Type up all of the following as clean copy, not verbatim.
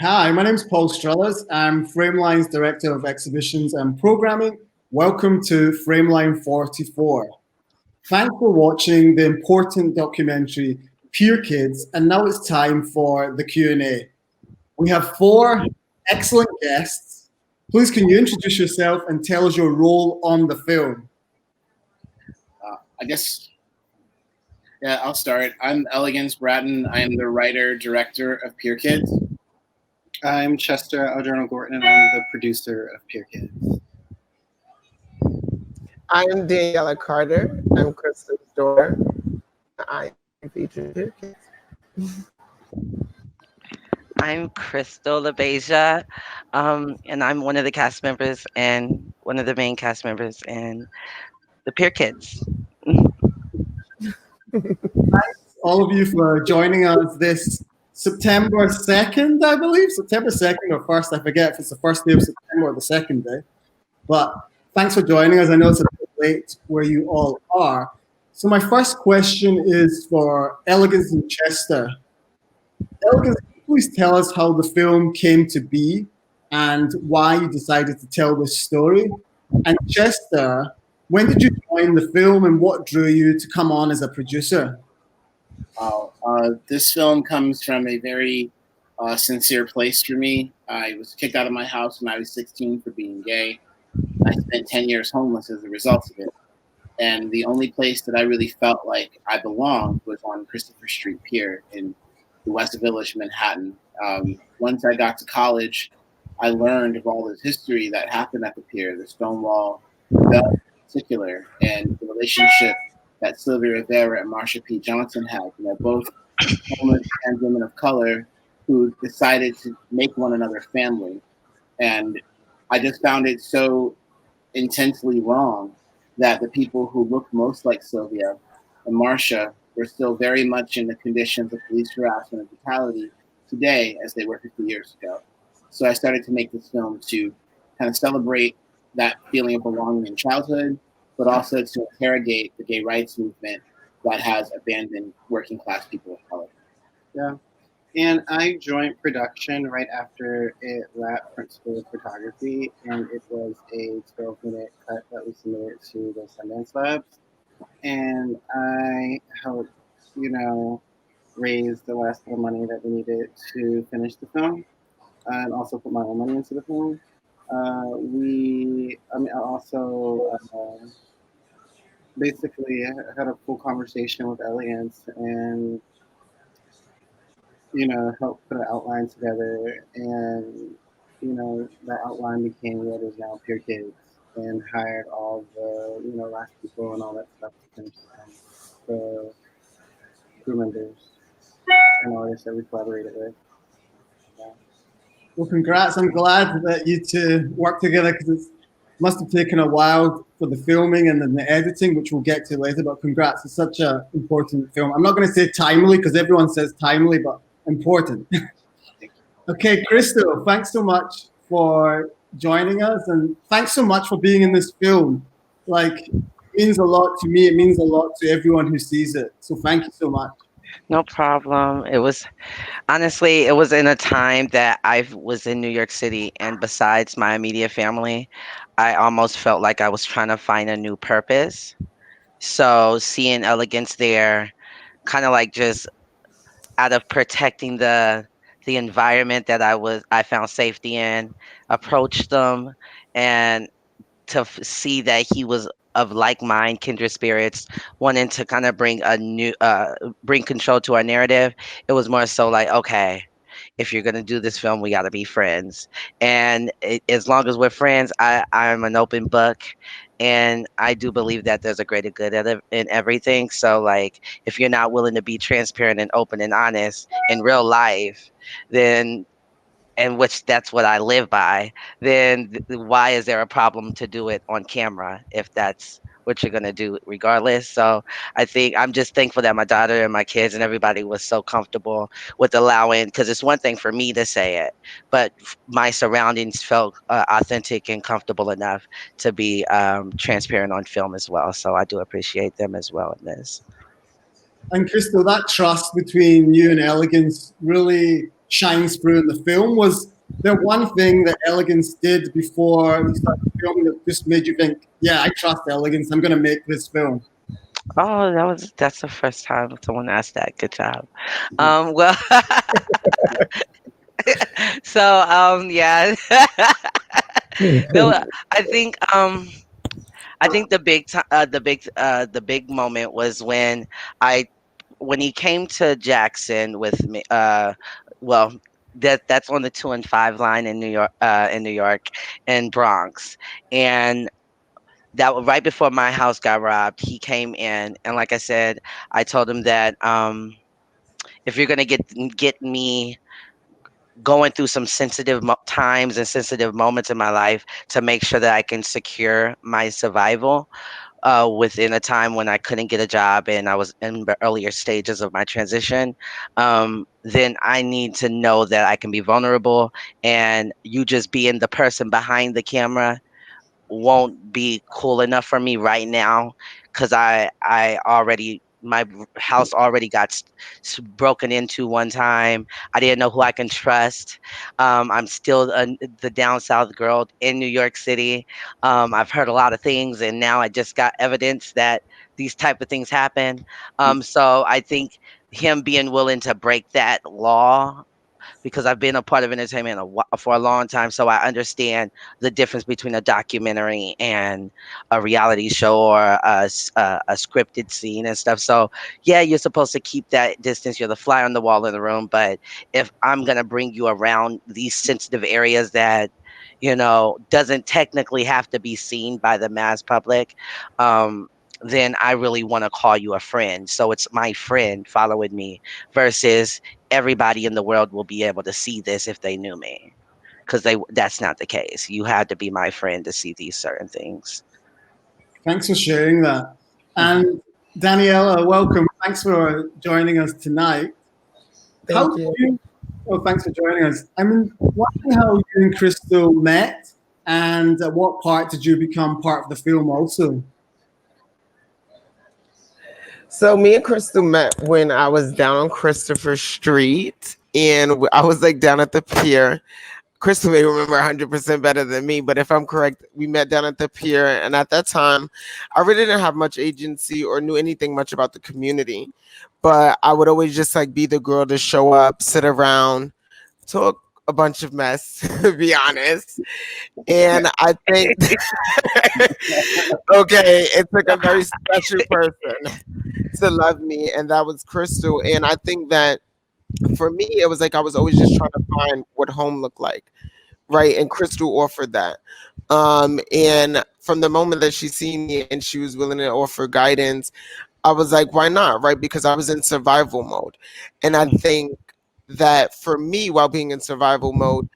Hi, my name is Paul Strellas. I'm Frameline's Director of Exhibitions and Programming. Welcome to Frameline44. Thanks for watching the important documentary PIER KIDS, and now it's time for the Q&A. We have four excellent guests. Please can you introduce yourself and tell us your role on the film? I guess, yeah, I'll start. I'm Elegance Bratton. I am the writer, director of PIER KIDS. I'm Chester Algernal Gordon, and I'm the producer of PIER KIDS. I'm Daniella Carter. I'm Krystal's daughter. I feature PIER KIDS. I'm Krystal Labeija, and I'm one of the cast members and one of the main cast members in the PIER KIDS. Thanks all of you for joining us this September 2nd, I believe. September 2nd or 1st, I forget if it's the first day of September or the second day. But thanks for joining us. I know it's a bit late where you all are. So my first question is for Elegance and Chester. Elegance, can you please tell us how the film came to be and why you decided to tell this story? And Chester, when did you join the film and what drew you to come on as a producer? This film comes from a very sincere place for me. I was kicked out of my house when I was 16 for being gay. I spent 10 years homeless as a result of it. And the only place that I really felt like I belonged was on Christopher Street Pier in the West Village, Manhattan. Once I got to college, I learned of all this history that happened at the pier, the Stonewall Bell in particular, and the relationship that Sylvia Rivera and Marsha P. Johnson had. They're both homeless and women of color who decided to make one another family. And I just found it so intensely wrong that the people who looked most like Sylvia and Marsha were still very much in the conditions of police harassment and brutality today as they were 50 years ago. So I started to make this film to kind of celebrate that feeling of belonging in childhood, but also to interrogate the gay rights movement that has abandoned working class people of color. Yeah. And I joined production right after it wrapped Principal of Photography, and it was a 12-minute cut that we submitted to the Sundance Labs. And I helped, raise the last bit of money that we needed to finish the film, and also put my own money into the film. I also basically had a full conversation with Elegance and help put an outline together, and that outline became what is now PIER KIDS, and hired all the last people and all that stuff to finish the crew members and artists that we collaborated with. Yeah. Well, congrats. I'm glad that you two worked together because it must have taken a while for the filming and then the editing, which we'll get to later, but congrats. It's such an important film. I'm not going to say timely because everyone says timely, but important. Okay, Krystal, thanks so much for joining us, and thanks so much for being in this film. It means a lot to me. It means a lot to everyone who sees it. So thank you so much. No problem. It was honestly, it was in a time that I was in New York City, and besides my immediate family, I almost felt like I was trying to find a new purpose. So seeing Elegance there, kind of like just out of protecting the environment that I found safety in, approached them, and to see that he was of like mind, kindred spirits, wanting to kind of bring a new bring control to our narrative. It was more so like, okay, if you're gonna do this film, we gotta be friends. And as long as we're friends, I'm an open book, and I do believe that there's a greater good in everything. So like, if you're not willing to be transparent and open and honest in real life, then and which that's what I live by, then why is there a problem to do it on camera if that's what you're going to do regardless? So I think I'm just thankful that my daughter and my kids and everybody was so comfortable with allowing, because it's one thing for me to say it, but my surroundings felt authentic and comfortable enough to be transparent on film as well. So I do appreciate them as well in this. And Krystal, that trust between you and Elegance really shines through in the film. Was there one thing that Elegance did before you started filming that just made you think, yeah, I trust Elegance, I'm going to make this film? Oh, that's the first time someone asked that. Good job. Well, so yeah. No, I think the big moment was I when he came to Jackson with me. Well, that's on the 2 and 5 line in New York, and Bronx, and that was right before my house got robbed. He came in, and like I said, I told him that if you're gonna get me going through some sensitive times and sensitive moments in my life to make sure that I can secure my survival within a time when I couldn't get a job and I was in the earlier stages of my transition, then I need to know that I can be vulnerable, and you just being the person behind the camera won't be cool enough for me right now, because I already, my house already got broken into one time. I didn't know who I can trust. I'm still the down south girl in New York City. I've heard a lot of things, and now I just got evidence that these type of things happen. So I think him being willing to break that law, because I've been a part of entertainment for a long time, so I understand the difference between a documentary and a reality show or a scripted scene and stuff. So yeah, you're supposed to keep that distance. You're the fly on the wall in the room. But if I'm gonna bring you around these sensitive areas that doesn't technically have to be seen by the mass public, then I really want to call you a friend. So it's my friend following me versus everybody in the world will be able to see this if they knew me, because that's not the case. You had to be my friend to see these certain things. Thanks for sharing that. And Daniella, welcome. Thanks for joining us tonight. Thank you. Oh, thanks for joining us. I mean, wondering how you and Krystal met, and at what part did you become part of the film also? So me and Krystal met when I was down on Christopher Street, and I was like down at the pier. Krystal may remember 100% better than me, but if I'm correct, we met down at the pier, and at that time, I really didn't have much agency or knew anything much about the community, but I would always just like be the girl to show up, sit around, talk a bunch of mess, to be honest. And I think, okay, it took a very special person to love me, and that was Krystal. And I think that for me, it was like I was always just trying to find what home looked like, right? And Krystal offered that. And from the moment that she seen me and she was willing to offer guidance, I was like, why not, right? Because I was in survival mode. And I think that for me, while being in survival mode,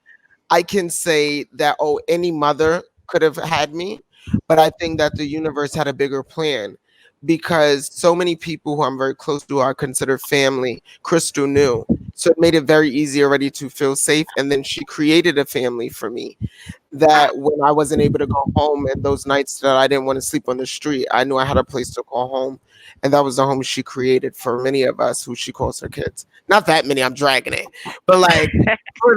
I can say that, oh, any mother could have had me, but I think that the universe had a bigger plan, because so many people who I'm very close to are considered family. Krystal knew. So it made it very easy already to feel safe. And then she created a family for me, that when I wasn't able to go home and those nights that I didn't want to sleep on the street, I knew I had a place to call home. And that was the home she created for many of us who she calls her kids. Not that many, I'm dragging it, but like for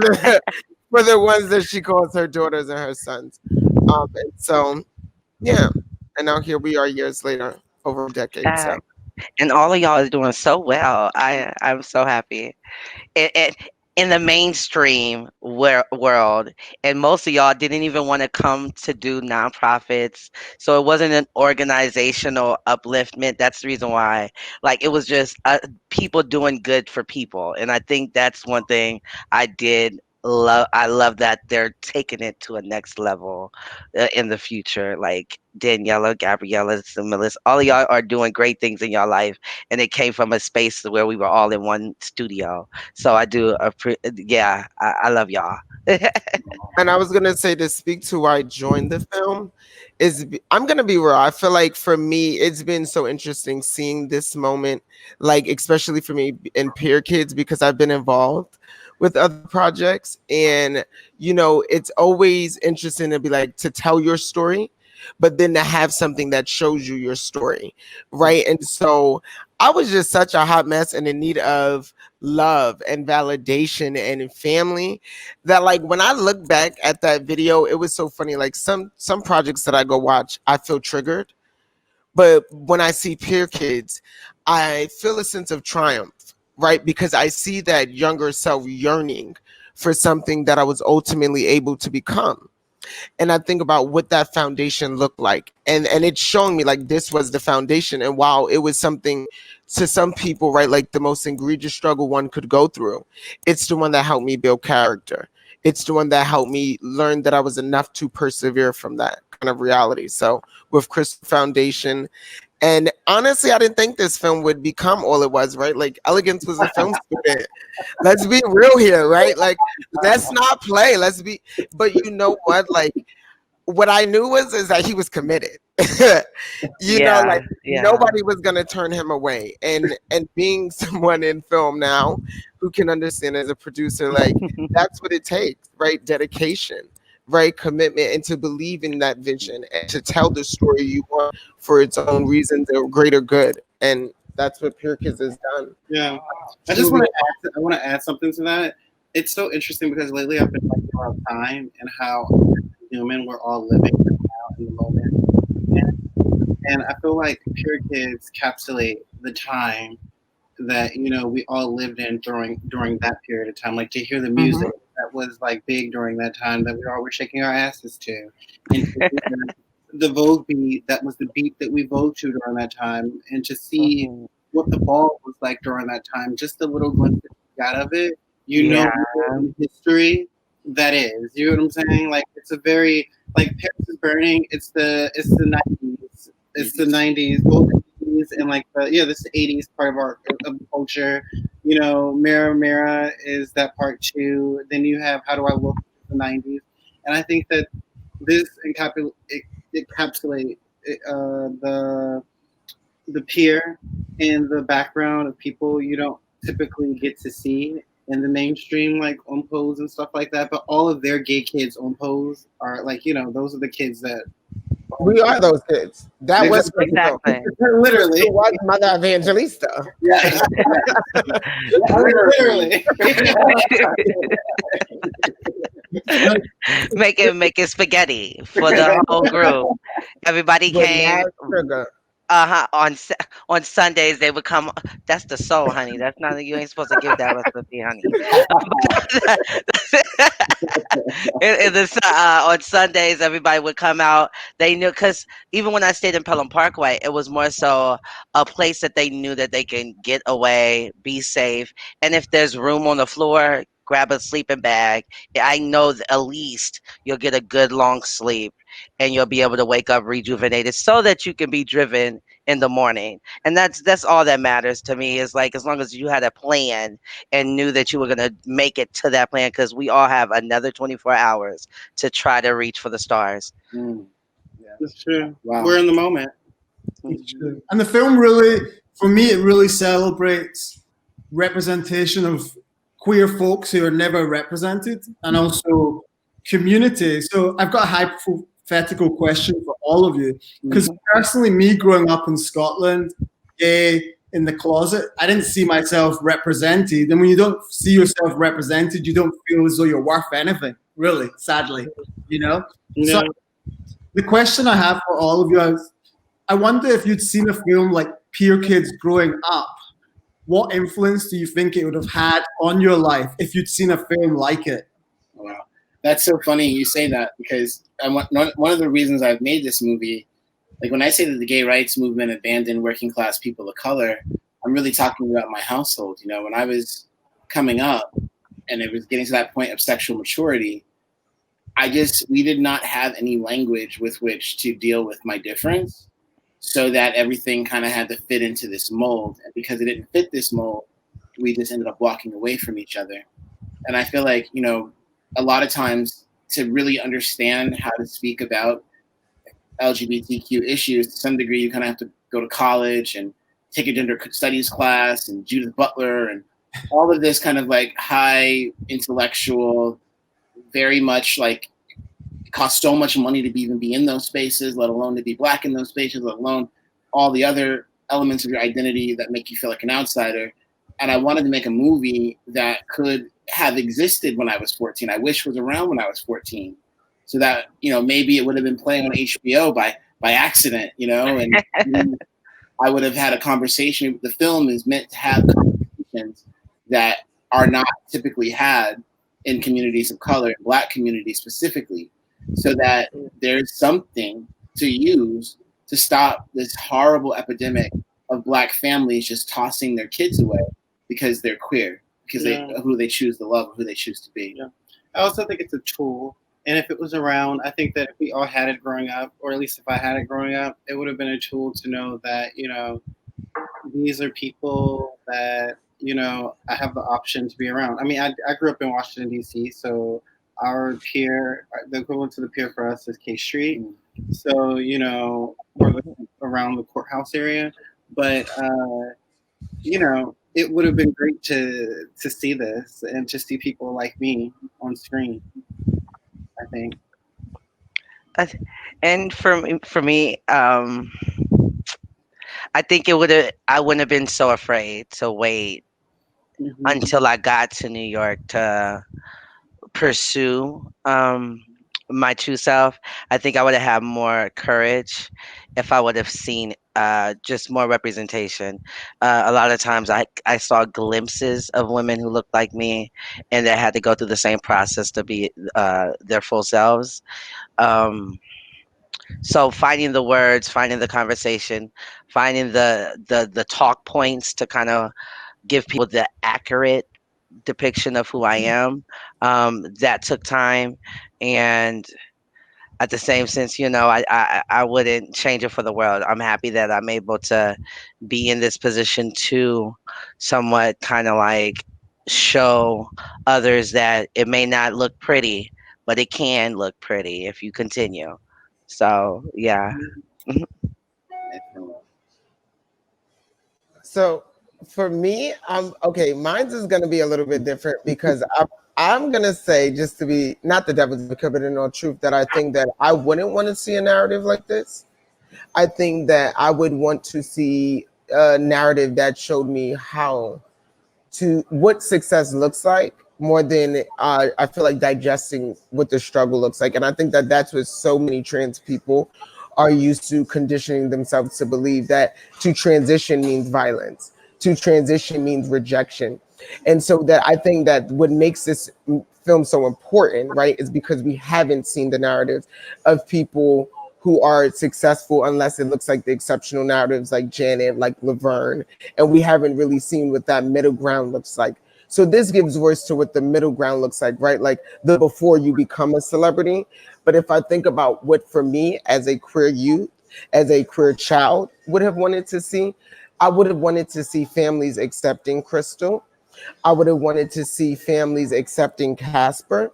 the ones that she calls her daughters and her sons. And so, yeah. And now here we are years later, over a decade. So. And all of y'all is doing so well. I'm so happy. It in the mainstream world, and most of y'all didn't even want to come to do nonprofits, so it wasn't an organizational upliftment. That's the reason why, like, it was just people doing good for people, and I think that's one thing I did love. I love that they're taking it to a next level in the future. Like Daniella, Gabriella, Melissa, all of y'all are doing great things in your life, and it came from a space where we were all in one studio. So I do, yeah, I love y'all. And I was gonna say, to speak to why I joined the film I'm gonna be real. I feel like for me, it's been so interesting seeing this moment, like especially for me in PIER Kids, because I've been involved with other projects, and it's always interesting to be like to tell your story, but then to have something that shows you your story, right? And so I was just such a hot mess and in need of love and validation and family, that like when I look back at that video, it was so funny. Like some projects that I go watch, I feel triggered. But when I see Peer Kids, I feel a sense of triumph, right? Because I see that younger self yearning for something that I was ultimately able to become. And I think about what that foundation looked like. And it's showing me like this was the foundation. And while it was something to some people, right, like the most egregious struggle one could go through, it's the one that helped me build character. It's the one that helped me learn that I was enough to persevere from that kind of reality. So with Krystal Foundation, and honestly, I didn't think this film would become all it was, right? Like Elegance was a film student. Let's be real here, right? Like, let's not play. But you know what? Like, what I knew is that he was committed. Nobody was gonna turn him away. And being someone in film now who can understand as a producer, like that's what it takes, right? Dedication, right? Commitment, and to believe in that vision and to tell the story you want for its own reasons or greater good. And that's what Peer Kids has done. Yeah. I just want to add something to that. It's so interesting because lately I've been thinking about time and how human we're all living right now in the moment. And I feel like Peer Kids encapsulate the time that we all lived in during that period of time. Like to hear the music that was like big during that time that we all were shaking our asses to, and to hear the Vogue beat that was the beat that we vogued to during that time, and to see what the ball was like during that time, just a little glimpse that we got of it. The history that is. You know what I'm saying? Like it's a very like Paris is Burning. It's the 90s. It's the 90s. Both and like this is the 80s part of the culture. Mirror Mirror is that part too. Then you have How Do I Look in the 90s, and I think that this encapsulate the peer and the background of people you don't typically get to see in the mainstream, like on Pose and stuff like that. But all of their gay kids on Pose are like those are the kids that. We are those kids. That was exactly. Literally. It was Mother Evangelista. Yeah. Literally. making spaghetti for the whole group. Everybody came. On Sundays they would come. That's the soul, honey. That's not, you ain't supposed to give that recipe, honey. On Sundays everybody would come out. They knew, because even when I stayed in Pelham Parkway, it was more so a place that they knew that they can get away, be safe, and if there's room on the floor, grab a sleeping bag. I know that at least you'll get a good long sleep and you'll be able to wake up rejuvenated so that you can be driven in the morning. And that's all that matters to me, is like, as long as you had a plan and knew that you were going to make it to that plan, because we all have another 24 hours to try to reach for the stars. Yeah, that's true. Wow. We're in the moment. It's true. And the film really, for me, it really celebrates representation of queer folks who are never represented, and also community. So I've got a hypothetical question for all of you, because personally, me growing up in Scotland, gay, in the closet, I didn't see myself represented. And when you don't see yourself represented, you don't feel as though you're worth anything, really, sadly, Yeah. So the question I have for all of you is, I wonder if you'd seen a film like Peer Kids growing up, what influence do you think it would have had on your life if you'd seen a film like it? Wow. That's so funny you say that, because one of the reasons I've made this movie, like when I say that the gay rights movement abandoned working class people of color, I'm really talking about my household. When I was coming up and it was getting to that point of sexual maturity, we did not have any language with which to deal with my difference, so that everything kind of had to fit into this mold. And because it didn't fit this mold, we just ended up walking away from each other. And I feel like, a lot of times to really understand how to speak about LGBTQ issues, to some degree, you kind of have to go to college and take a gender studies class and Judith Butler and all of this kind of like high intellectual, very much like it costs so much money to even be in those spaces, let alone to be Black in those spaces, let alone all the other elements of your identity that make you feel like an outsider. I wanted to make a movie that could have existed when I was 14. I wish was around when I was 14, so that maybe it would have been playing on HBO by accident, and I would have had a conversation. The film is meant to have conversations that are not typically had in communities of color, in Black communities specifically, so that there's something to use to stop this horrible epidemic of Black families just tossing their kids away because they're queer, because who they choose to love, who they choose to be. Yeah. I also think it's a tool. And if it was around, I think that if we all had it growing up, or at least if I had it growing up, it would have been a tool to know that, these are people that, I have the option to be around. I mean, I grew up in Washington, D.C., so our pier, the equivalent to the pier for us is K Street. So, we're around the courthouse area. But, it would have been great to see this and to see people like me on screen, I think. And for me, I think I wouldn't have been so afraid to wait until I got to New York to pursue my true self. I think I would have had more courage if I would have seen just more representation. A lot of times I saw glimpses of women who looked like me and that had to go through the same process to be their full selves. So finding the words, finding the conversation, finding the talk points to kind of give people the accurate depiction of who I am, that took time. And at the same sense, I wouldn't change it for the world. I'm happy that I'm able to be in this position to somewhat kind of like show others that it may not look pretty, but it can look pretty if you continue. So yeah. So for me, okay. Mine's is gonna be a little bit different because I'm gonna say, just to be not the devil's advocate, but in all truth, that I think that I wouldn't want to see a narrative like this. I think that I would want to see a narrative that showed me what success looks like more than I feel like digesting what the struggle looks like. And I think that that's what so many trans people are used to, conditioning themselves to believe that to transition means violence, to transition means rejection. And so that I think that what makes this film so important, right, is because we haven't seen the narratives of people who are successful unless it looks like the exceptional narratives like Janet, like Laverne, and we haven't really seen what that middle ground looks like. So this gives voice to what the middle ground looks like, right? Like the before you become a celebrity. But if I think about what for me as a queer youth, as a queer child would have wanted to see, I would have wanted to see families accepting Krystal. I would have wanted to see families accepting Casper.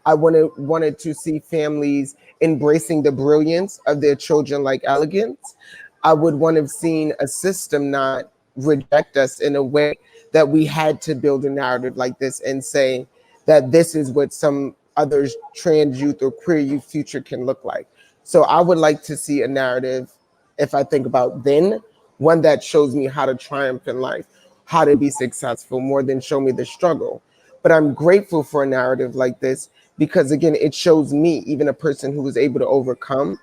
I wanted to see families embracing the brilliance of their children like Elegance. I would want to have seen a system not reject us in a way that we had to build a narrative like this and say that this is what some other trans youth or queer youth future can look like. So I would like to see a narrative, if I think about then, one that shows me how to triumph in life, how to be successful, more than show me the struggle. But I'm grateful for a narrative like this because, again, it shows me, even a person who was able to overcome,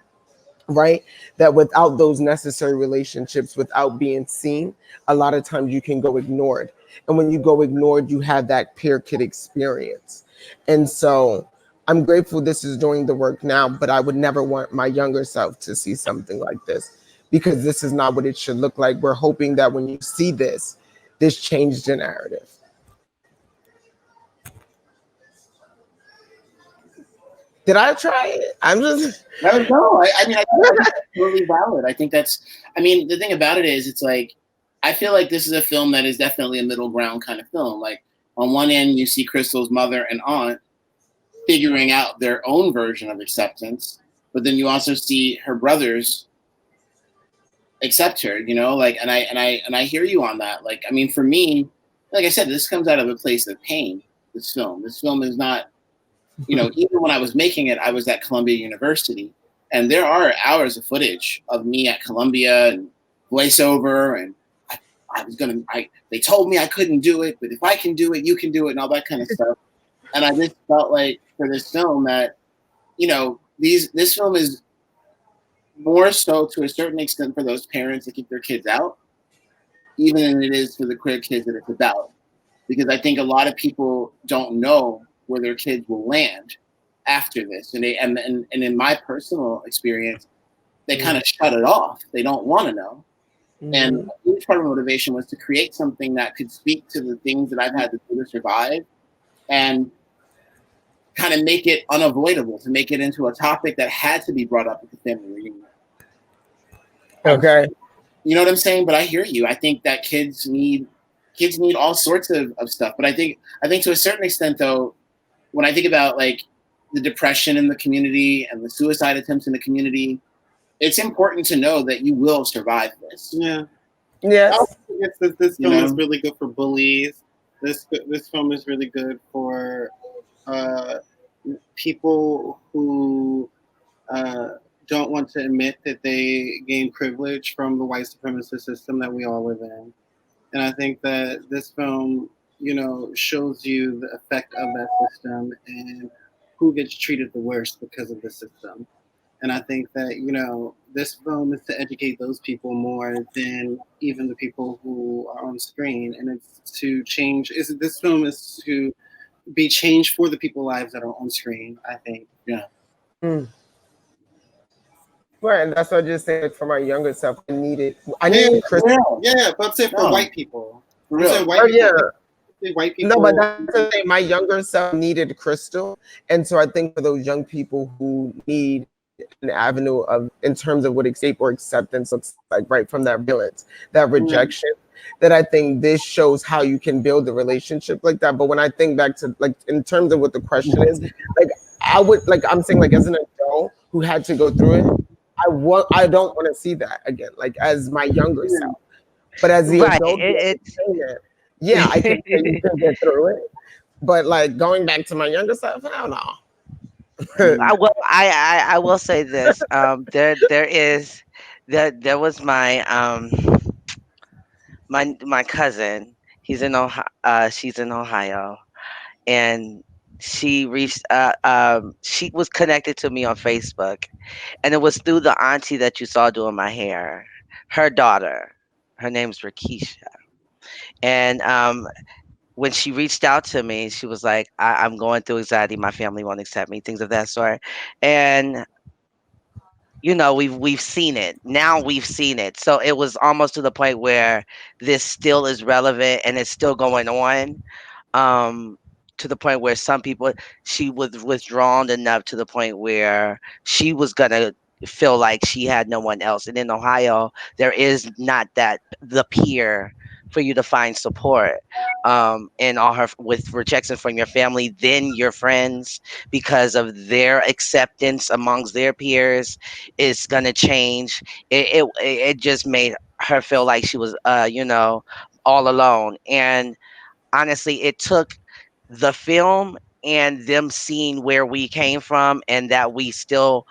right, that without those necessary relationships, without being seen, a lot of times you can go ignored. And when you go ignored, you have that peer kid experience. And so I'm grateful this is doing the work now, but I would never want my younger self to see something like this because this is not what it should look like. We're hoping that when you see this changed the narrative. Did I try it? I'm just No. I mean, I think that's totally valid. I think that's. I mean, the thing about it is, it's like I feel like this is a film that is definitely a middle ground kind of film. Like on one end, you see Krystal's mother and aunt figuring out their own version of acceptance, but then you also see her brothers accept her. Like, and I hear you on that. Like, I mean, for me, like I said, this comes out of a place of pain. This film is not. Even when I was making it, I was at Columbia University, and there are hours of footage of me at Columbia and voiceover, and they told me I couldn't do it, but if I can do it, you can do it, and all that kind of stuff. And I just felt like for this film that, this film is more so to a certain extent for those parents that keep their kids out, even than it is for the queer kids that it's about. Because I think a lot of people don't know where their kids will land after this. And in my personal experience, they kind of shut it off. They don't want to know. And a huge part of motivation was to create something that could speak to the things that I've had to do to survive and kind of make it unavoidable, to make it into a topic that had to be brought up at the family reunion. Okay. You know what I'm saying? But I hear you. I think that kids need all sorts of stuff. But I think to a certain extent, though, when I think about like the depression in the community and the suicide attempts in the community, it's important to know that you will survive this. Yeah. Yes. I also think this film is really good for bullies. This film is really good for people who don't want to admit that they gain privilege from the white supremacist system that we all live in. And I think that this film, shows you the effect of that system and who gets treated the worst because of the system. And I think that, this film is to educate those people more than even the people who are on screen. And it's to change. This film is to be changed for the people's lives that are on screen, I think. Yeah. Right, and that's what I just said for my younger self. I needed Krystal. Yeah, but I'm saying for white people. For real. White people. No, but that's the thing. My younger self needed Krystal. And so I think for those young people who need an avenue in terms of what escape or acceptance looks like, right, from that violence, that rejection, that I think this shows how you can build a relationship like that. But when I think back to, like, in terms of what the question is, like, I'm saying, like, as an adult who had to go through it, I don't want to see that again, like, as my younger self. But as the adult, yeah, I can get through it. But like going back to my younger self, I don't know. I will say this. There was my cousin. He's in Ohio. She's in Ohio, and she was connected to me on Facebook, and it was through the auntie that you saw doing my hair. Her daughter, her name's Rakisha, and when she reached out to me, she was like, I'm going through anxiety. My family won't accept me, things of that sort. And we've seen it. Now we've seen it. So it was almost to the point where this still is relevant and it's still going on. To the point where some people, she was withdrawn enough to the point where she was gonna feel like she had no one else. And in Ohio, there is not the peer for you to find support, and all her with rejection from your family, then your friends, because of their acceptance amongst their peers is gonna change. It just made her feel like she was all alone. And honestly, it took the film and them seeing where we came from, and that we still,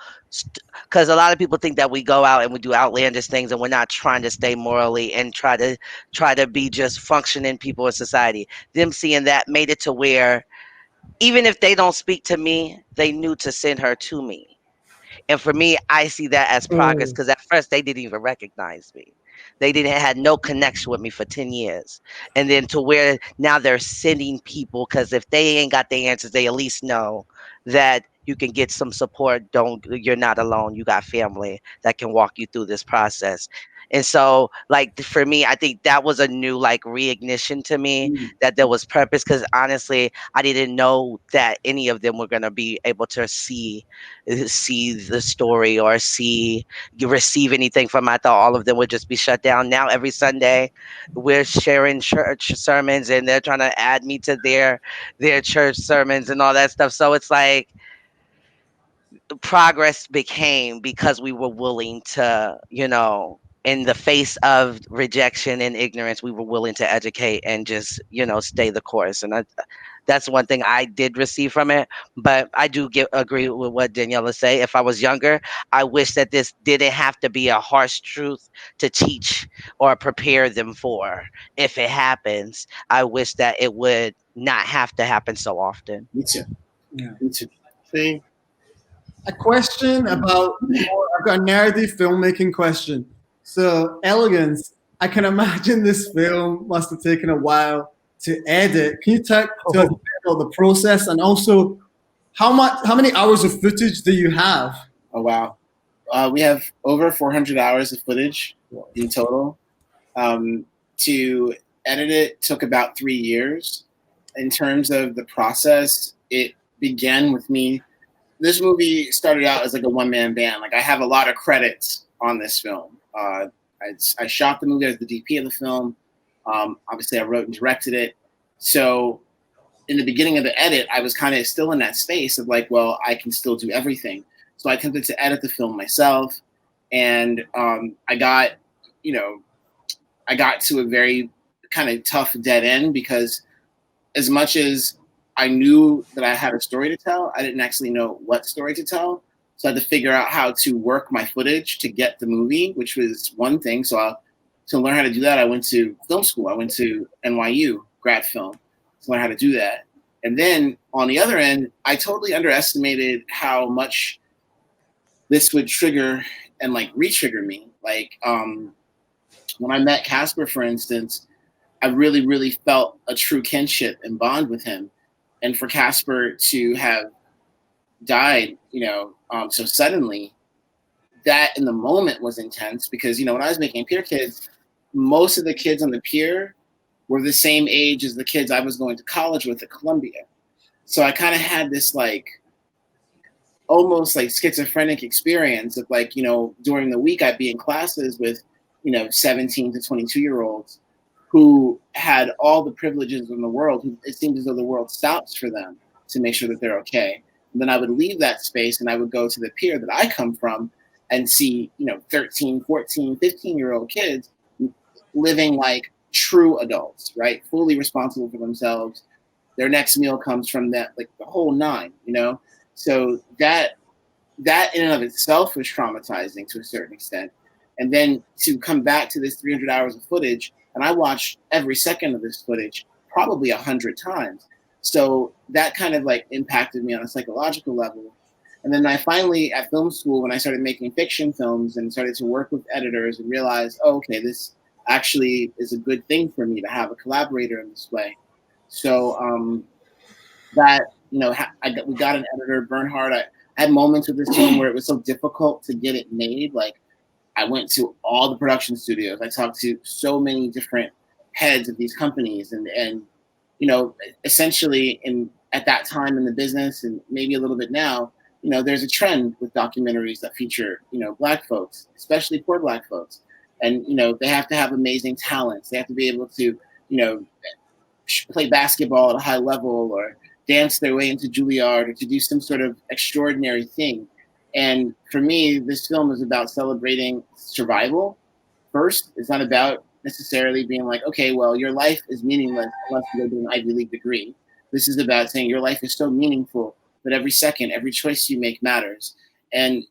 because a lot of people think that we go out and we do outlandish things and we're not trying to stay morally and try to be just functioning people in society. Them seeing that made it to where even if they don't speak to me, they knew to send her to me. And for me, I see that as progress, because at first they didn't even recognize me. They had no connection with me for 10 years. And then to where now they're sending people, because if they ain't got the answers, they at least know that you can get some support. You're not alone. You got family that can walk you through this process. And so, like, for me, I think that was a new, like, reignition to me, that there was purpose, because honestly, I didn't know that any of them were going to be able to see the story or receive anything from it. I thought all of them would just be shut down. Now every Sunday we're sharing church sermons, and they're trying to add me to their church sermons and all that stuff. So it's like progress became because we were willing to, in the face of rejection and ignorance, we were willing to educate and just, stay the course. And That's one thing I did receive from it. But I do agree with what Daniela say. If I was younger, I wish that this didn't have to be a harsh truth to teach or prepare them for. If it happens, I wish that it would not have to happen so often. Me too. Yeah. Me too. See, a question about I've got a nerdy filmmaking question. So, Elegance, I can imagine this film must have taken a while to edit. Can you talk to us about the process, and also how many hours of footage do you have? Oh wow, we have over 400 hours of footage in total. To edit it took about 3 years. In terms of the process, it began with me. This movie started out as like a one-man band. Like I have a lot of credits on this film. I shot the movie as the DP of the film. Obviously, I wrote and directed it. So in the beginning of the edit, I was kind of still in that space of like, well, I can still do everything. So I attempted to edit the film myself, and I got to a very kind of tough dead end, because as much as I knew that I had a story to tell, I didn't actually know what story to tell. So I had to figure out how to work my footage to get the movie, which was one thing. So to learn how to do that, I went to film school. I went to NYU grad film to learn how to do that. And then on the other end, I totally underestimated how much this would trigger and like re-trigger me. Like when I met Casper, for instance, I really, really felt a true kinship and bond with him. And for Casper to have died, so suddenly, that in the moment was intense, because, when I was making Pier Kids, most of the kids on the pier were the same age as the kids I was going to college with at Columbia. So I kind of had this like almost like schizophrenic experience of like, during the week I'd be in classes with, 17 to 22-year-olds who had all the privileges in the world. It seemed as though the world stops for them to make sure that they're okay. And then I would leave that space and I would go to the pier that I come from and see, 13, 14, 15-year-old kids living like true adults, right? Fully responsible for themselves. Their next meal comes from that, like the whole nine, So that in and of itself was traumatizing to a certain extent. And then to come back to this 300 hours of footage, and I watched every second of this footage probably 100 times. So that kind of like impacted me on a psychological level. And then I finally, at film school, when I started making fiction films and started to work with editors and realized, oh, okay, this actually is a good thing for me to have a collaborator in this way. So we got an editor, Bernhard. I had moments with this film where it was so difficult to get it made. Like I went to all the production studios. I talked to so many different heads of these companies, and essentially at that time in the business, and maybe a little bit now, there's a trend with documentaries that feature, Black folks, especially poor Black folks. And, they have to have amazing talents. They have to be able to, play basketball at a high level or dance their way into Juilliard or to do some sort of extraordinary thing. And for me, this film is about celebrating survival first. It's not about necessarily being like, okay, well, your life is meaningless unless you go to an Ivy League degree. This is about saying your life is so meaningful that every second, every choice you make matters. And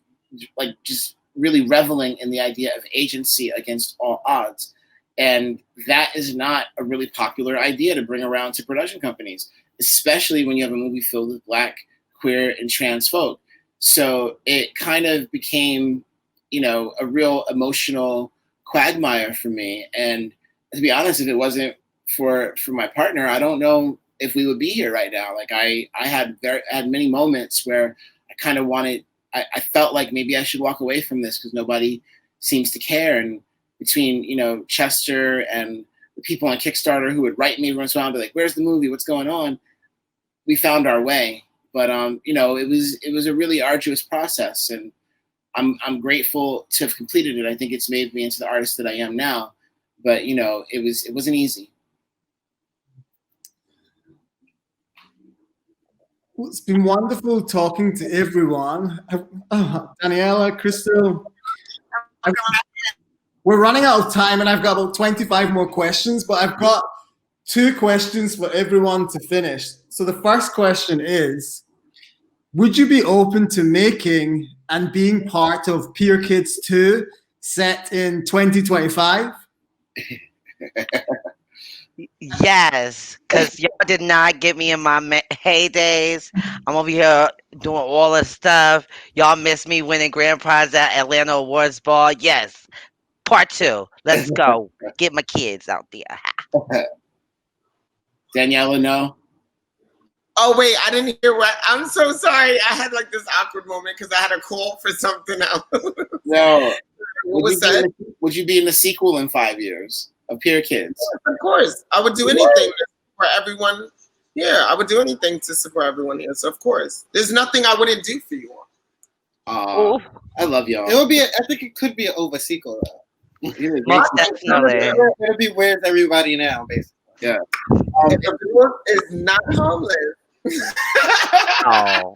like just really reveling in the idea of agency against all odds. And that is not a really popular idea to bring around to production companies, especially when you have a movie filled with Black, queer, and trans folk. So it kind of became, a real emotional quagmire for me. And to be honest, if it wasn't for my partner, I don't know if we would be here right now. Like I had many moments where I kind of I felt like maybe I should walk away from this because nobody seems to care. And between, Chester and the people on Kickstarter who would write me once in a while and be like, where's the movie? What's going on? We found our way. But, it was a really arduous process, and I'm grateful to have completed it. I think it's made me into the artist that I am now, but it wasn't easy. Well, it's been wonderful talking to everyone. Daniella, Krystal, we're running out of time, and I've got about 25 more questions, but I've got two questions for everyone to finish. So the first question is, would you be open to making and being part of PIER KIDS 2 set in 2025? Yes, because y'all did not get me in my heydays. I'm over here doing all this stuff. Y'all missed me winning grand prize at Atlanta Awards Ball. Yes, part 2. Let's go. Get my kids out there. Daniela, no. Oh wait, I didn't hear what. I'm so sorry. I had like this awkward moment because I had a call for something else. No. What was said? Would you be in the sequel in 5 years of PIER KIDS? Of course, I would do anything for everyone. Yeah, I would do anything to support everyone here. So of course, there's nothing I wouldn't do for you all. I love y'all. It would be. I think it could be an over sequel. Most definitely. It'll be Where's Everybody Now, basically. Yeah. If the book is not homeless. Oh.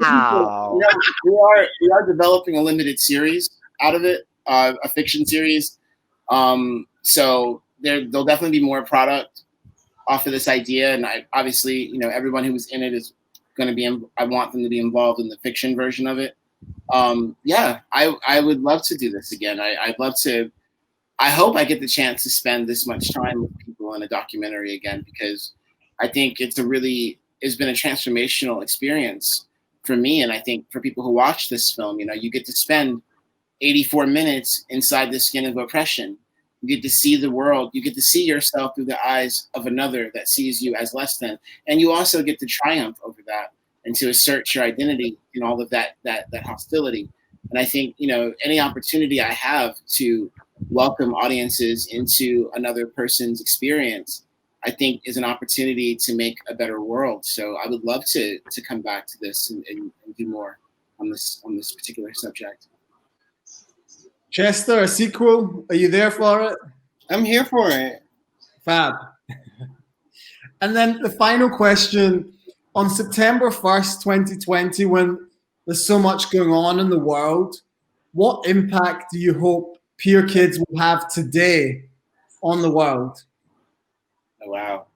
Ow. We are developing a limited series out of it, a fiction series. So there'll definitely be more product off of this idea, and I obviously, everyone who was in it is going to be. I want them to be involved in the fiction version of it. Yeah, I would love to do this again. I'd love to. I hope I get the chance to spend this much time with people in a documentary again, because I think it's been a transformational experience for me, and I think for people who watch this film, you get to spend 84 minutes inside the skin of oppression. You get to see the world. You get to see yourself through the eyes of another that sees you as less than, and you also get to triumph over that and to assert your identity in all of that hostility. And I think any opportunity I have to welcome audiences into another person's experience, I think is an opportunity to make a better world. So I would love to come back to this and do more on this particular subject. Chester, a sequel? Are you there for it? I'm here for it. Fab. And then the final question, on September 1st, 2020, when there's so much going on in the world, what impact do you hope PIER KIDS will have today on the world? Oh, wow.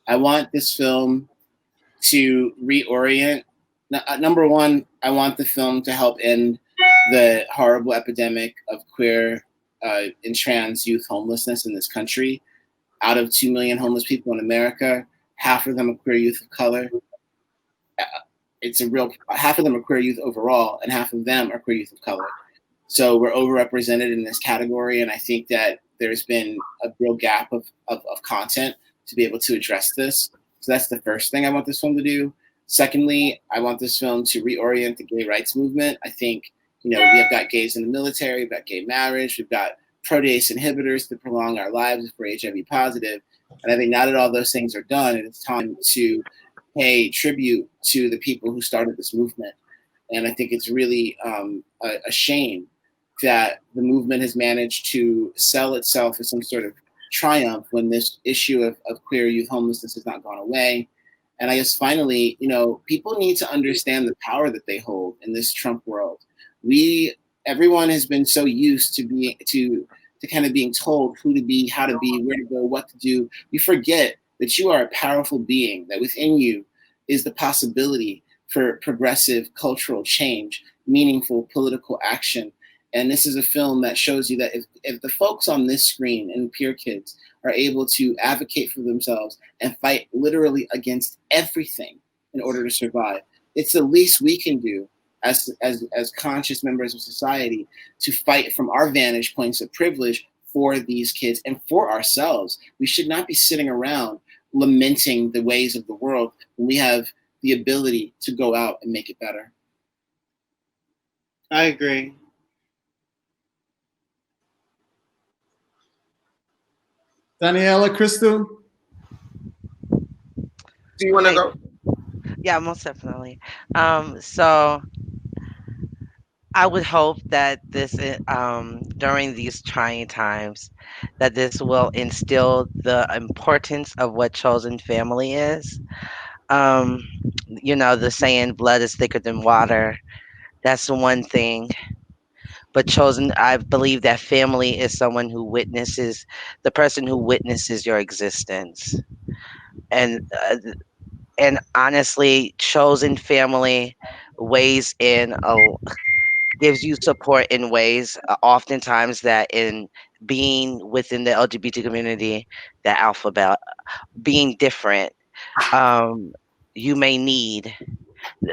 I want this film to reorient. Number one, I want the film to help end the horrible epidemic of queer and trans youth homelessness in this country. Out of 2 million homeless people in America, half of them are queer youth of color. Half of them are queer youth overall, and half of them are queer youth of color. So we're overrepresented in this category, and I think that there's been a real gap of content to be able to address this. So that's the first thing I want this film to do. Secondly, I want this film to reorient the gay rights movement. I think, we have got gays in the military, we've got gay marriage, we've got protease inhibitors to prolong our lives if we're HIV positive. And I think now that all those things are done, it's time to pay tribute to the people who started this movement. And I think it's really a shame that the movement has managed to sell itself as some sort of triumph when this issue of queer youth homelessness has not gone away. And I guess finally, people need to understand the power that they hold in this Trump world. Everyone has been so used to kind of being told who to be, how to be, where to go, what to do. You forget that you are a powerful being, that within you is the possibility for progressive cultural change, meaningful political action. And this is a film that shows you that if the folks on this screen and PIER KIDS are able to advocate for themselves and fight literally against everything in order to survive, it's the least we can do as conscious members of society to fight from our vantage points of privilege for these kids and for ourselves. We should not be sitting around lamenting the ways of the world when we have the ability to go out and make it better. I agree. Daniella, Krystal? Do you want to go? Yeah, most definitely. So I would hope that this, during these trying times, that this will instill the importance of what chosen family is. The saying, blood is thicker than water. That's the one thing but chosen, I believe that family is someone who witnesses, the person who witnesses your existence. And honestly, chosen family weighs in gives you support in ways, oftentimes, that in being within the LGBT community, the alphabet, being different, um, you may need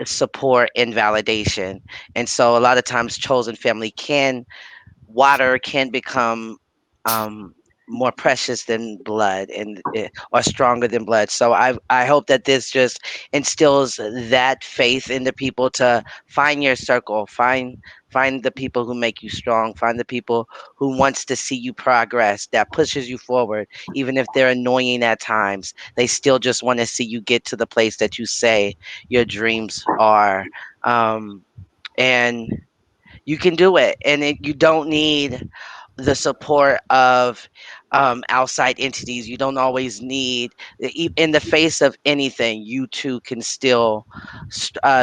support and validation. And so a lot of times chosen family can, water can become um, more precious than blood, and or stronger than blood. So I hope that this just instills that faith into people to find your circle, find the people who make you strong, find the people who wants to see you progress, that pushes you forward, even if they're annoying at times. They still just want to see you get to the place that you say your dreams are. And you can do it, and you don't need the support of outside entities. You don't always need, in the face of anything, you too can still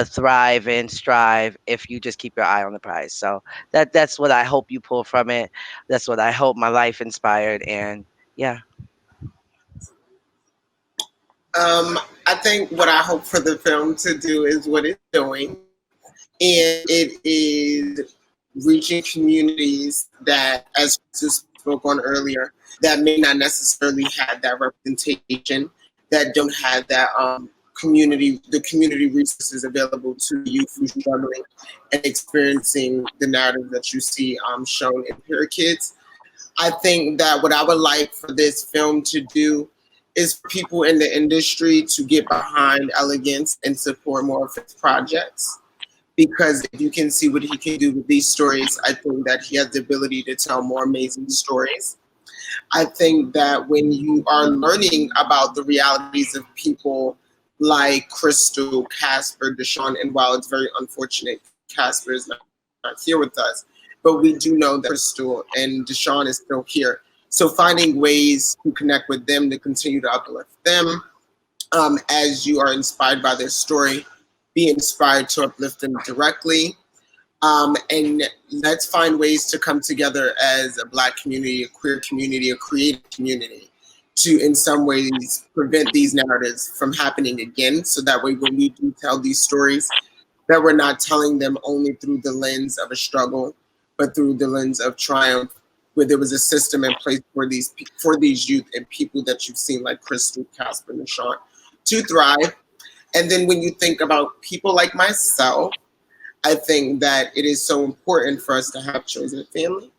thrive and strive if you just keep your eye on the prize. So that's what I hope you pull from it. That's what I hope my life inspired. And yeah. I think what I hope for the film to do is what it's doing, and it is reaching communities that, as Krystal spoke on earlier, that may not necessarily have that representation, that don't have that the community resources available to youth who's struggling and experiencing the narrative that you see shown in PIER KIDS. I think that what I would like for this film to do is for people in the industry to get behind Elegance and support more of his projects. Because if you can see what he can do with these stories, I think that he has the ability to tell more amazing stories. I think that when you are learning about the realities of people like Krystal, Casper, Deshawn, and while it's very unfortunate Casper is not here with us, but we do know that Krystal and Deshawn is still here. So finding ways to connect with them, to continue to uplift them, as you are inspired by their story, be inspired to uplift them directly. And let's find ways to come together as a Black community, a queer community, a creative community, to in some ways prevent these narratives from happening again. So that way, when we do tell these stories, that we're not telling them only through the lens of a struggle, but through the lens of triumph, where there was a system in place for these youth and people that you've seen like Krystal, Casper, and Sean to thrive. And then when you think about people like myself, I think that it is so important for us to have chosen family.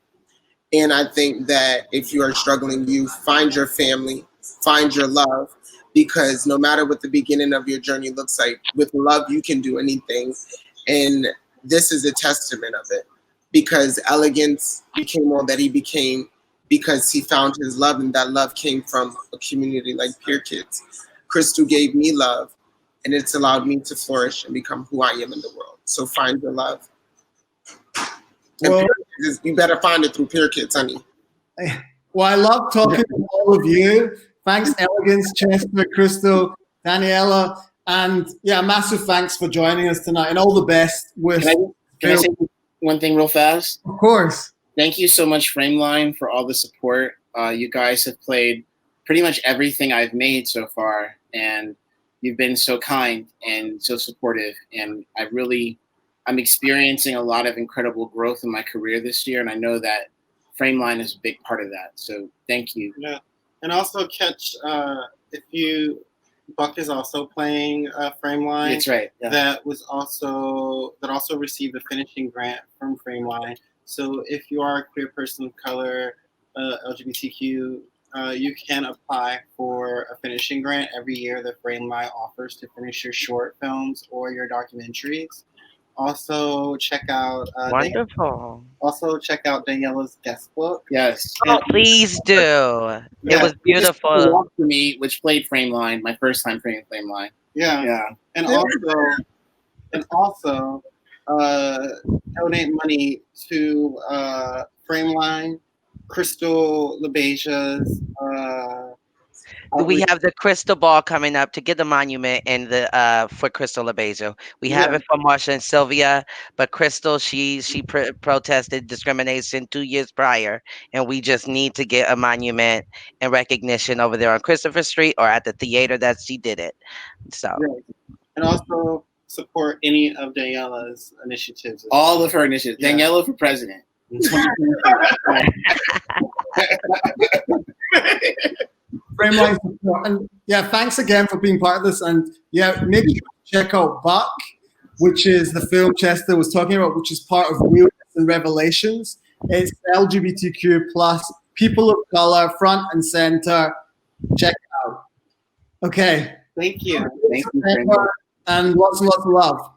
And I think that if you are struggling, you find your family, find your love, because no matter what the beginning of your journey looks like, with love, you can do anything. And this is a testament of it, because Elegance became all that he became because he found his love, and that love came from a community like PIER KIDS. Krystal gave me love, and it's allowed me to flourish and become who I am in the world. So find your love. Well, And you better find it through PIER KIDS, honey. Well, I love talking to all of you. Thanks, Elegance, Chester, Krystal, Daniella, and yeah, massive thanks for joining us tonight, and all the best with. Can I say one thing real fast? Of course. Thank you so much, Frameline, for all the support. You guys have played pretty much everything I've made so far, and you've been so kind and so supportive. And I'm experiencing a lot of incredible growth in my career this year, and I know that Frameline is a big part of that. So thank you. Yeah, and also catch Buck is also playing Frameline. That's right. Yeah. That also received a finishing grant from Frameline. So if you are a queer person of color, LGBTQ, you can apply for a finishing grant every year that Frameline offers to finish your short films or your documentaries. Also check out Wonderful. Also check out Daniella's guest book. Yes. Oh, please do. It was beautiful. Walk for Me, which played Frameline, my first time playing Frameline. Yeah. Yeah. And also donate money to Frameline, Krystal Labeija's we have the Crystal Ball coming up to get the monument and the for Krystal Labeija. We have it for Marsha and Sylvia, but Krystal, she protested discrimination 2 years prior, and we just need to get a monument and recognition over there on Christopher Street or at the theater that she did it. So Right. And also support any of Daniella's initiatives. All of her initiatives. Yeah. Daniella for president. Frameline support. And yeah, thanks again for being part of this. And yeah, make sure to check out Buck, which is the film Chester was talking about, which is part of Realness and Revelations. It's LGBTQ plus people of color, front and center. Check it out. Okay. Thank you. Thank you. And lots and lots of love.